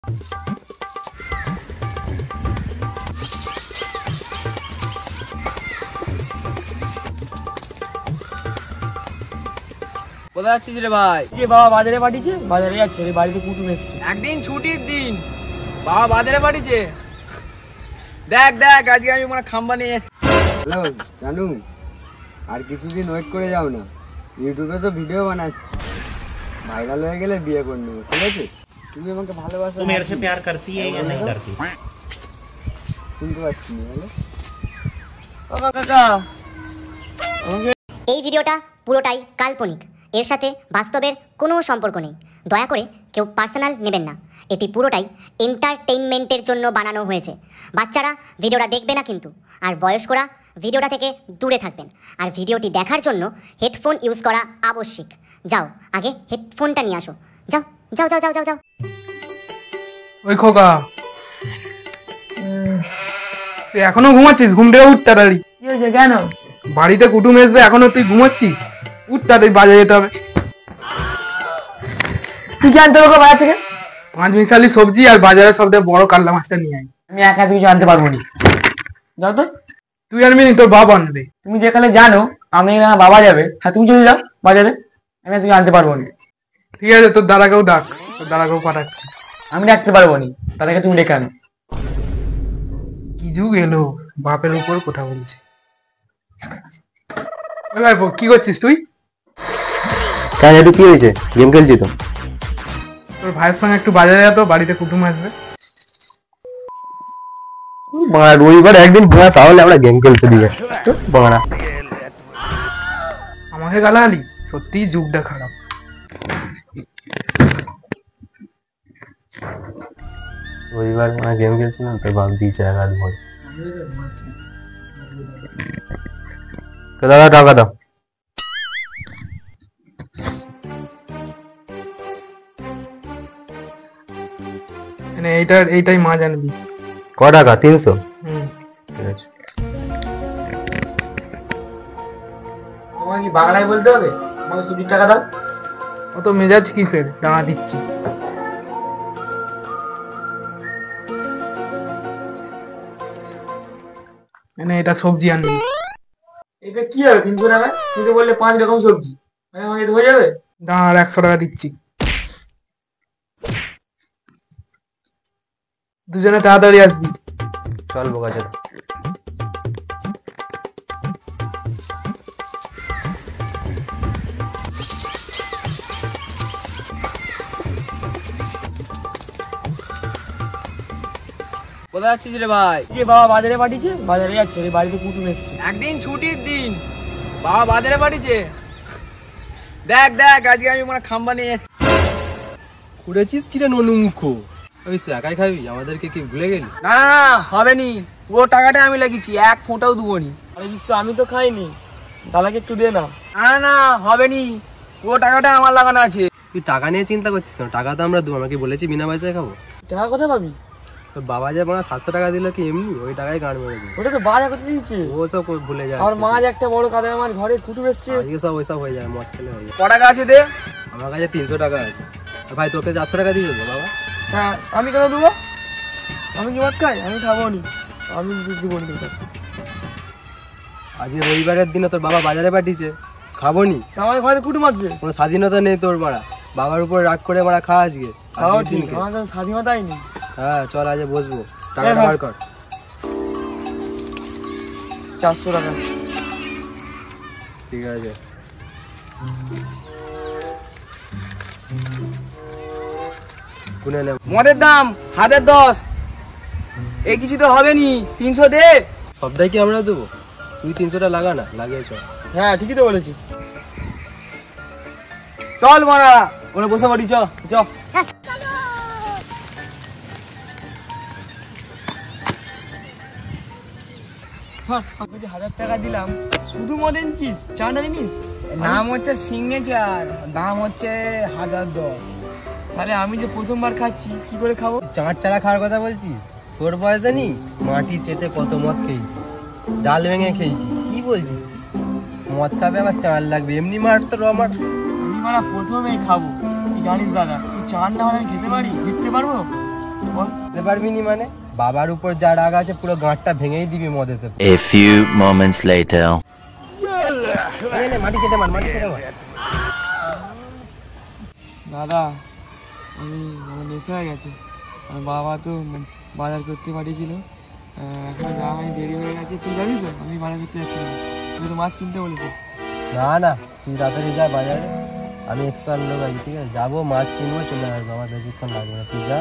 কোথায় যাচ্ছিস রে ভাই? বাবা বাজারে পাঠিয়েছে, বাজারে যাচ্ছে রে, বাড়িতে কুটুম এসছে। একদিন ছুটির দিন বাবা বাজারে পাঠিয়েছে। দেখ দেখ আজকে আমি মানে খাম্বা নিয়ে যাচ্ছি। হ্যালো জানু, আর কিছুদিন ওয়েট করে যাও না, ইউটিউবে তো ভিডিও বানাচ্ছি, ভাইরাল হয়ে গেলে বিয়ে করে নেবো, ঠিক আছে? তুমি আমাকে ভালোবাসো? তুমি मेरे से प्यार करती है या नहीं करती? শুনতে পাচ্ছি না। হ্যালো বাবা কাকা, এই ভিডিওটা পুরোটাই কাল্পনিক, এর সাথে বাস্তবের কোনো সম্পর্ক নেই। দয়া করে কেউ পার্সোনাল নেবেন না। এটি পুরোটাই এন্টারটেইনমেন্টের জন্য বানানো হয়েছে। বাচ্চারা ভিডিওটা দেখবে না কিন্তু, আর বয়স্করা ভিডিওটা থেকে দূরে থাকবেন। আর ভিডিওটি দেখার জন্য হেডফোন ইউজ করা আবশ্যিক। যাও আগে হেডফোনটা নিয়ে আসো, যাও যাও যাও যাও যাও যাও। ওই খোকা, তুই এখনো ঘুমাচ্ছিস? ঘুম থেকে উঠ তাড়াতাড়ি। কি হয়েছে? কেন? বাড়িতে কুটুম আসবে, এখনো তুই ঘুমাচ্ছিস? উঠ তাড়াতাড়ি, বাজারে যেতে হবে। তুই কি আনতে পারবো বাজার থেকে? 5 মিশালি সবজি আর বাজারে সবথেকে বড় কাতলা মাছটা নিয়ে আয়। আমি একা কিছু আনতে পারবো না। যাও তো। তুই আনবি নি, তোর বাবা আনবে। তুমি যেখানে জানো আমি না, বাবা যাবে, হ্যাঁ তুমি চলে যাও বাজারে, আমি কিছু আনতে পারবো না। ঠিক আছে, তোর দাদাকেও ডাক, তোর দাদাকেও পাঠাচ্ছি। আমি রাখতে পারবো না, তাদেরকে তুমি ডেকে আনো। কি যুগ এলো, বাপের উপর কথা বলছি। ওই ভাই কি করছিস তুই? কেন, একটু কি হয়েছে? গেম খেলছি তো। তোর ভাইয়ের সঙ্গে একটু বাজারে যা তো, বাড়িতে কুটুম আসবে। রবিবার একদিন ঘোরা, তাহলে আমরা গেম খেলতে দিবে বাংলা। আমাকে গালাগালি, সত্যি যুগটা খারাপ। রবিবার আমরা গেম খেলছিলাম, তোর বাপ দিয়েছে 11 ভোর। দাদা টাকা দাও। এইটাই মাছ আনবি। ক টাকা? 300। ঠিক আছে। তোমার কি বাংলায় বলতে হবে? আমাকে 20 টাকা দাও। অত মেজাজ কিসের? দাঁড়া দিচ্ছি। এটা সবজি আনবি। এটা কি হবে 300 টাকা? তুমি তো বললে 5 রকম সবজি, আমাকে হয়ে যাবে? দাঁড়া 100 টাকা দিচ্ছি। দুজনে তাড়াতাড়ি আসবি। চল বোকা চল। কোথায় যাচ্ছিস রে ভাই? বাবা বাজারে পাঠিয়েছে, বাজারে যাচ্ছে রে, বাড়িতে কুটুম এসছে। একদিন ছুটির দিন বাবা বাজারে পাঠিয়েছে। দেখ দেখ আজকে আমি মানে খাম্বা নিয়ে যাচ্ছি। করেছিস কিরে ননুমুখো? ওই একাই খাবি, আমাদেরকে কি ভুলে গেলি? না না হবে নি, পুরো টাকাটা আমি লাগিয়েছি, এক ফোঁটাও দেবো নি। আরে বিশ্ব, আমি তো খাইনি, দাদাকে একটু দে না। না না হবে নি, পুরো টাকাটা আমার লাগানো আছে। তুই টাকা নিয়ে চিন্তা করছিস না, টাকা তো আমরা দেবো। আমাকে বলেছি বিনা পয়সায় খাবো। টাকা কোথায় পাবি? তোর বাবা যে মানে 700 টাকা দিল কি এমনি, ওই টাকায় গান মেরে দিল। ওটা তো বাজার করতে দিচ্ছে। ও সব ভুলে যায়। আর মাছ একটা বড় কাদা, আমার ঘরে কুটুম এসছে। আজকে সব ওইসব হয়ে যায়, মদ খেলে হয়ে যায়। ক টাকা আছে দে? আমার কাছে 300 টাকা আছে। আর ভাই তোকে 400 টাকা দিয়ে দেবো বাবা। হ্যাঁ আমি কেন দেবো? আমি কি মদ খাই? আমি খাবো নি, আমি দেবো নি। আজকে রবিবারের দিনে তোর বাবা বাজারে পাঠিয়েছে, খাবো নি। আমার ঘরে কুটুম আসবে, কোনো স্বাধীনতা নেই তোর মারা। বাবার উপর রাগ করে মারা খা আজকে। আমার স্বাধীনতাই নেই। হ্যাঁ চল আজ বসবো, টাকাটা বার কর। 400 টাকা। ঠিক আছে। গুনে নে। মদের দাম 1010, এই কিছু তো হবে নি, 300 দে। সবটাই কি আমরা দেবো? তুই 300টা লাগা না, লাগিয়ে চল। হ্যাঁ ঠিকই তো বলেছি। চল মারা, ওখানে বসে পড়ি, চ চ। আমি যে 1000 টাকা দিলাম, শুধু মদ এনেছিস, চা না নিস? নাম হচ্ছে সিগনেচার, দাম হচ্ছে 1010। তাহলে আমি যে প্রথমবার খাচ্ছি, কি করে খাবো? চাট চারা খাওয়ার কথা বলছিস? তোর বয়সে নি মাটি চেটে কত মদ খেয়েছি, ডাল ভেঙে খেয়েছি। কি বলছিস তুই? মদ খাবে আবার চাল লাগবে? এমনি মার তোর আমার। আমি মারা প্রথমেই খাবো, তুই জানিস দাদা, তুই চার না হলে আমি খেতে পারি, দেখতে পারবো? দিতে পারবি নি মানে? বাবার উপর যা রাগ আছে পুরো গাঁটটা ভেঙেই দিবি মদেতে। A few moments later. মাটি কেটে মার, মাটি কেটে মার। দাদা আমি নেশা হয়ে গেছে। আমার বাবা তো বাজার করতে পাঠিয়েছিল, এখন যাওয়া হয়, দেরি হয়ে গেছে। তুই যাবি তো? আমি বাজার করতে যাচ্ছিলাম, তুই তো মাছ কিনতে বলেছি। না না, তুই তাড়াতাড়ি যা বাজারে, আমি এক্সপার্ট লোক আছি, ঠিক আছে? যাবো, মাছ কিনবো, চলে আসবো, আমার বেশিক্ষণ লাগবে না। তুই যা,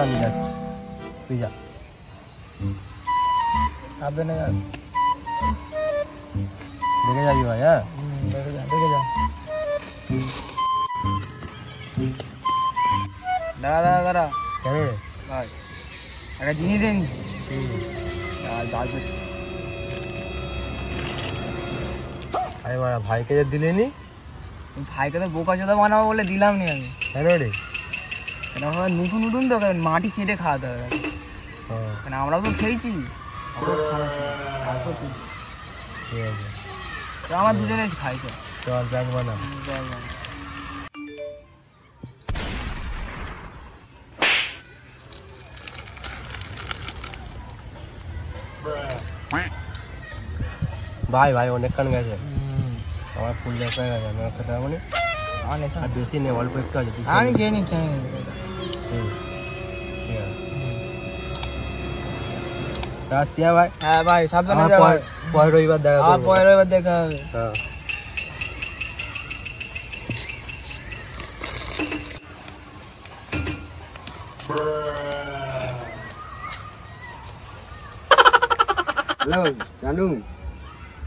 আমি যাচ্ছি, তুই যা। সাবধানে যাস, দেখে যাবি ভাই। হ্যাঁ দেখে যা, দেখে যা। দাঁড়া দাঁড়া দাঁড়া, কেন রে ভাই একটা জিনিস এনেছি। আরে মারা, ভাইকে যে দিলেনি? ভাইকে তো বোকা চোদা বানাবো বলে দিলাম নি আমি। কেন রে? এটা আমার নতুন নতুন তো, মাটি চেটে খাওয়াতে হবে, মানে আমরাও তো খেয়েছি। তারপর তুই ঠিক আছে, আমার দুজনে খাইছে। চল ব্যাগ বানা। ভাই ভাই অনেকক্ষণ গেছে, আমার ফুল দেখা হয়ে গেছে, আমি একটা দেবো নি। আর বেশি নেই, অল্প একটু আছে। আমি খেয়ে নিচ্ছি, আমি ঠিক আছে, আসছি। হ্যাঁ ভাই। হ্যাঁ ভাই, সাবধানে যা ভাই। পরের রবিবার দেখা করবো। পরের রবিবার দেখা হবে। হ্যাঁ। হ্যালো জানু,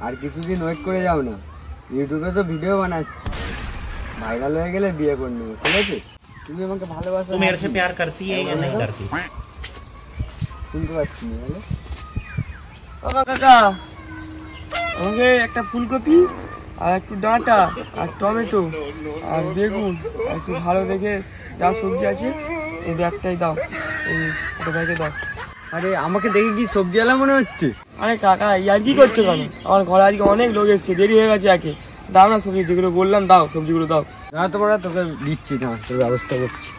আর কিছুদিন ওয়েট করে যাও না, ইউটিউবে তো ভিডিও বানাচ্ছি, ভাইরাল হয়ে গেলে বিয়ে করে নেবো, ঠিক আছে? তুমি আমাকে ভালোবাসো? तू मेरे से प्यार करती है या नहीं करती? শুনতে পাচ্ছি না, বলো। কাকা আমাকে একটা ফুলকপি আর একটু ডাঁটা আর টমেটো আর বেগুন আর একটু ভালো দেখে যা সবজি আছে এই ব্যাগটাই দাও, এই একটা ব্যাগে দাও। আরে আমাকে দেখে কি সবজিওয়ালা মনে হচ্ছে? আরে কাকা ইয়ার কি করছো কেন? আমার ঘরে আজকে অনেক লোক এসছে, দেরি হয়ে গেছে। একে দাও না সবজি, যেগুলো বললাম দাও, সবজিগুলো দাও। না তোমরা, তোকে দিচ্ছি না, তোর ব্যবস্থা করছি।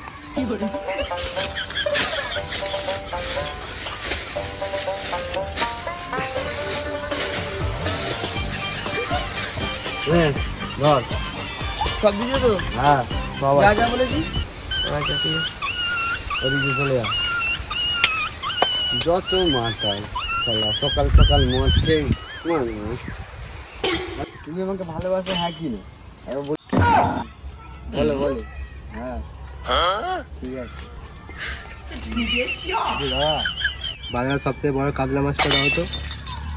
ধর সবজি দিয়ে তো? হ্যাঁ বাবা, যা যা বলেছি। আচ্ছা ঠিক আছে, ওদিকে চলে যা। যত মাতাল সকাল সকাল মদ খেয়ে। তুমি আমাকে ভালোবাসো? হ্যাঁ কি না? বলো বলো। হ্যাঁ ঠিক আছে। দাদা বাজার সবথেকে বড় কাতলা মাছটা দাও তো,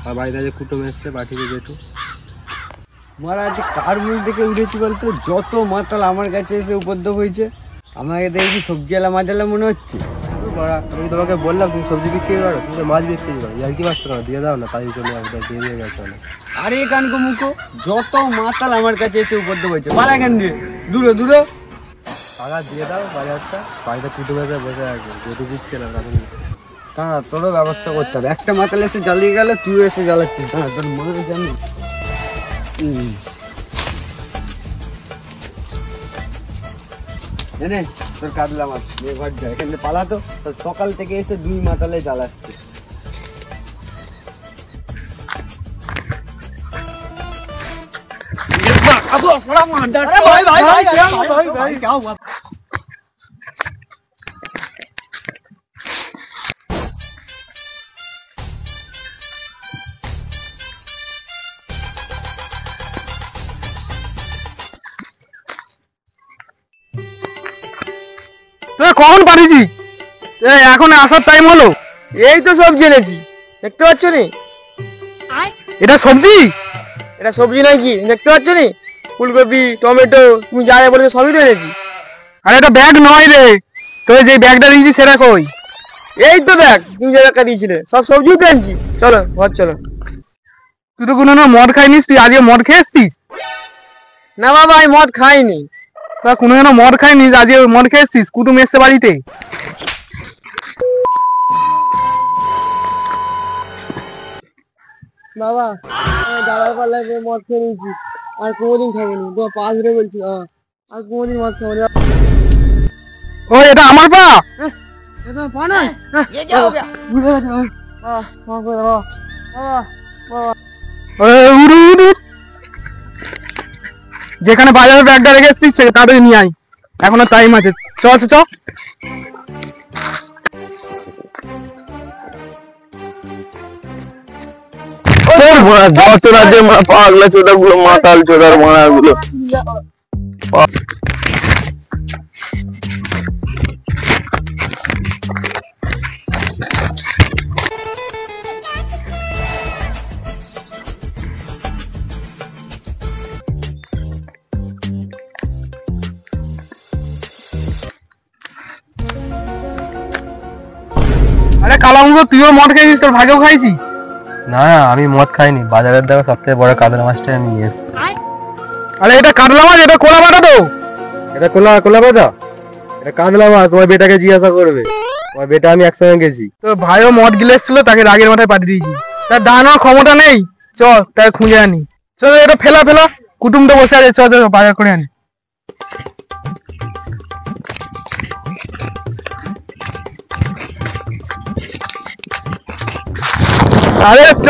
আর বাড়িতে যে কুটুম এসছে পাঠিয়ে যেটু। মারা আজকে কার মুখ দেখে উঠেছি বলতো? যত মাতাল আমার কাছে এসে উপদ্রব হয়েছে। আমাকে দেখে কি সবজিওয়ালা মাছওয়ালা মনে হচ্ছে? আমি তোমাকে বললাম তুমি সবজি বিক্রি করো, তুমি তো মাছ বিক্রি করো, আর কি মাছ তো দিয়ে দাও না, তাই চলে যাবো, তাই দিয়ে গেছে অনেক। আরে কানকো মুখো, যত মাতাল আমার কাছে এসে উপদ্রব হয়েছে, পালা এখান দিয়ে, দূরে দূরে। টাকা দিয়ে দাও, বাজারটা বাড়িতে কুটুম এসে বসে আছে, যেটু দিচ্ছে না তা না, তোরও ব্যবস্থা করতে হবে। একটা মাতাল এসে জ্বালিয়ে গেলে তুই এসে জ্বালাচ্ছিস, হ্যাঁ তোর মনে জানি। তোর কাতলা মাছ নিয়ে ঘর যায়, এখানে পালাতো, তোর সকাল থেকে এসে দুই মাতালে জ্বালাচ্ছে। কখন পাঠিয়েছি? এখন আসার টাইম হলো। এই তো সবজি এনেছি, দেখতে পাচ্ছ নি? এটা সবজি? এটা সবজি নাকি দেখতে পাচ্ছ নি? ফুলকপি, টমেটো, তুমি যা যা বলেছো সবই তো এনেছি। আর এটা ব্যাগ নয় রে, তো যে ব্যাগটা দিয়েছি সেটা কই? এই তো ব্যাগ, তুমি যে ব্যাগটা দিয়েছিলে, সব সবজিও তো এনেছি। চলো ঘর চলো। তুই তো কোনো মদ খাইনিস, তুই আজকে মদ খেয়ে এসছিস? না বাবা আমি মদ খাইনি। তা কোনো মদ খাইনি, আজকে মদ খেয়ে এসছিস? কুটুম এসছে বাড়িতে। বাবা দাদার পাল্লায় মদ খেয়ে নিয়েছি, আর কোনোদিন খাবো নি, তোমার পা ধরে বলছি, আর কোনোদিন মদ খাবো না। ও এটা আমার পা? যেখানে বাজারের ব্যাগটা রেখে এসছিস সে তাড়াতাড়ি নিয়ে আয়, এখনো টাইম আছে। চ চ চ। যত রাজ্যে পাগলা চোদা গুলো, মাতাল চোদার মারা গুলো। আরে কালামুখো, তুইও মদ খাইছিস, তোর ভাইকেও খাইছিস? না আমি মদ খাইনি, বাজারের দেখা সবথেকে বড় কাতলা মাছটা আমি নিয়ে এসেছি। আরে এটা কাতলা মাছ, এটা কোলা বাটা তো। এটা কোলা বাজা, এটা কাতলা মাছ। তোমার বেটাকে জিজ্ঞাসা করবে, তোমার বেটা আমি একসঙ্গে গেছি। তোর ভাইও মদ গিলে এসেছিল, তাকে রাগের মাথায় পাঠিয়ে দিয়েছি। তার দাঁড়ানোর ক্ষমতা নেই, চ তাকে খুঁজে আনি। চল এটা ফেলা ফেলা, কুটুমটা বসে আছে, চ চ বাজার করে আনি। আরে চ,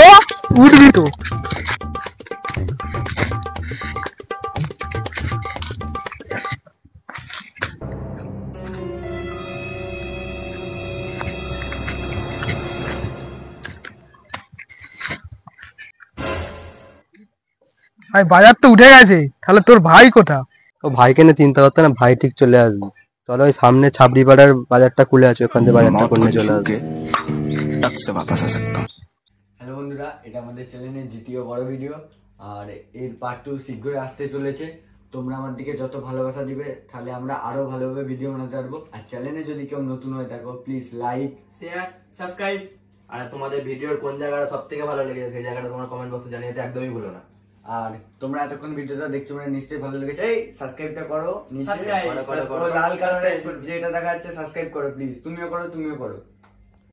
উঠবি তো। ভাই বাজার তো উঠে গেছে, তাহলে তোর ভাই কোথা? ও ভাইকে নিয়ে চিন্তা করতে না, ভাই ঠিক চলে আসবে। চলো ওই সামনে ছাবড়ি পাড়ার বাজারটা খুলে আছে, ওখান থেকে বাজারটা করে নিয়ে চলে আসবে। হ্যালো বন্ধুরা, এটা আমাদের চ্যানেলের দ্বিতীয় বড় ভিডিও, আর এর পার্ট 2 শীঘ্রই আসতে চলেছে। তোমরা আমার দিকে যত ভালোবাসা দিবে, তাহলে আমরা আরো ভালোভাবে ভিডিও বানাতে পারবো। আর চ্যানেলে যদি কেউ নতুন হয়ে থাকো, প্লিজ লাইক, শেয়ার, সাবস্ক্রাইব। আর তোমাদের ভিডিওর কোন জায়গাটা সব থেকে ভালো লেগেছে সেই জায়গাটা তোমরা কমেন্ট বক্সে জানিয়ে দিতে একদমই ভুলো না। আর তোমরা এতক্ষণ ভিডিওটা দেখছো মানে নিশ্চয়ই ভালো লেগেছে। এই সাবস্ক্রাইবটা করো, নিচে Subscribe, করো, যেটা দেখা যাচ্ছে সাবস্ক্রাইব করো প্লিজ। তুমিও করো।